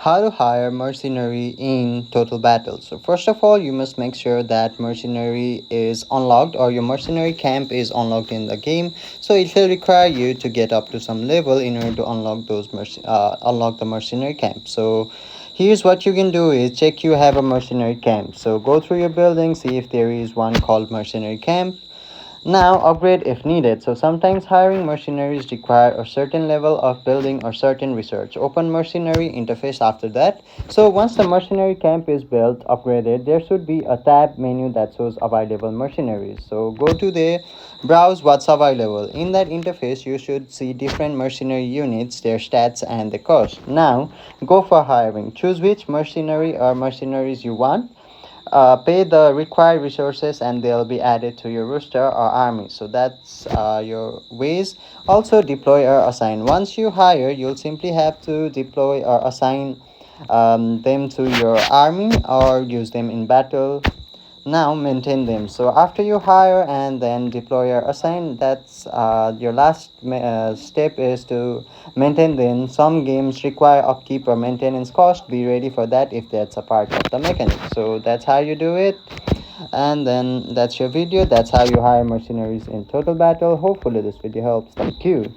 How to hire mercenary in total battle. So first of all, you must make sure that mercenary is unlocked or your mercenary camp is unlocked in the game. So it will require you to get up to some level in order to unlock unlock the mercenary camp. So here's what you can do is check you have a mercenary camp. So go through your building, see if there is one called mercenary camp. Now, upgrade if needed. So sometimes hiring mercenaries require a certain level of building or certain research. Open mercenary interface after that. So once the mercenary camp is built, upgraded, there should be a tab menu that shows available mercenaries. So go to the browse what's available. In that interface, you should see different mercenary units, their stats and the cost. Now, go for hiring. Choose which mercenary or mercenaries you want. Pay the required resources and they'll be added to your roster or army. So that's your ways. Also deploy or assign. Once you hire, you'll simply have to deploy or assign them to your army or use them in battle. Now maintain them. So after you hire and then deploy or assign, that's your last step is to maintain them. Some games require upkeep or maintenance cost. Be ready for that if that's a part of the mechanic. So that's how you do it. And then that's your video. That's how you hire mercenaries in total battle. Hopefully this video helps. Thank you.